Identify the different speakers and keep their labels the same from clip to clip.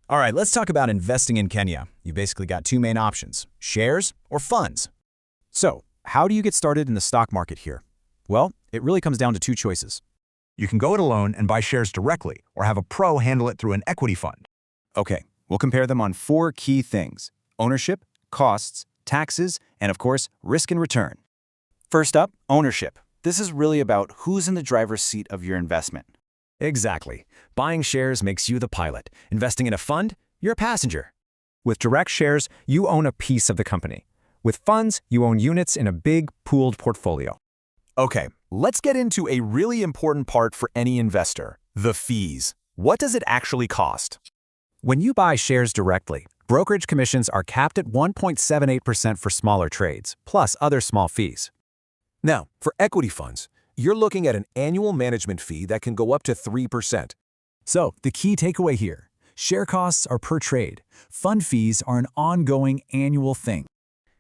Speaker 1: All right, let's talk about investing in Kenya. You basically got two main options, shares or funds.
Speaker 2: So, how do you get started in the stock market here? Well, it really comes down to two choices.
Speaker 3: You can go it alone and buy shares directly, or have a pro handle it through an equity fund.
Speaker 2: Okay, we'll compare them on four key things: ownership, costs, taxes, and of course, risk and return. First up, ownership. This is really about who's in the driver's seat of your investment.
Speaker 1: Exactly. Buying shares makes you the pilot. Investing in a fund, you're a passenger.
Speaker 4: With direct shares, you own a piece of the company. With funds, you own units in a big, pooled portfolio.
Speaker 1: Okay, let's get into a really important part for any investor, the fees. What does it actually cost?
Speaker 4: When you buy shares directly, brokerage commissions are capped at 1.78% for smaller trades, plus other small fees.
Speaker 5: Now, for equity funds, you're looking at an annual management fee that can go up to 3%.
Speaker 6: So, the key takeaway here, share costs are per trade. Fund fees are an ongoing annual thing.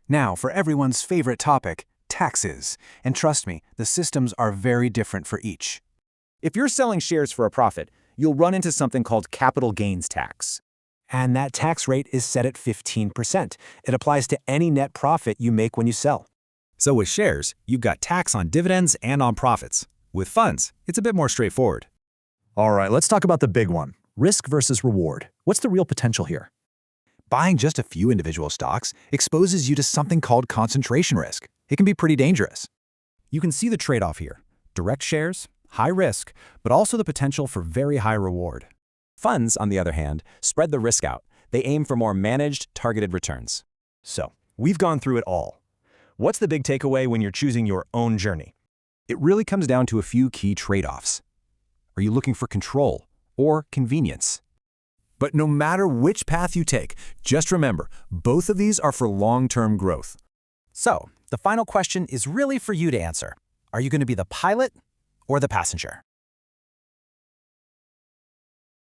Speaker 6: Now, for everyone's favorite topic, taxes. And trust me, the systems are very different for each.
Speaker 2: If you're selling shares for a profit, you'll run into something called capital gains tax.
Speaker 4: And that tax rate is set at 15%. It applies to any net profit you make when you sell.
Speaker 1: So with shares, you've got tax on dividends and on profits. With funds, it's a bit more straightforward.
Speaker 3: All right, let's talk about the big one, risk versus reward. What's the real potential here?
Speaker 6: Buying just a few individual stocks exposes you to something called concentration risk. It can be pretty dangerous.
Speaker 2: You can see the trade-off here. Direct shares, high risk, but also the potential for very high reward. Funds, on the other hand, spread the risk out. They aim for more managed, targeted returns. So, we've gone through it all. What's the big takeaway when you're choosing your own journey? It really comes down to a few key trade-offs. Are you looking for control or convenience? But no matter which path you take, just remember, both of these are for long-term growth. So, the final question is really for you to answer. Are you going to be the pilot or the passenger?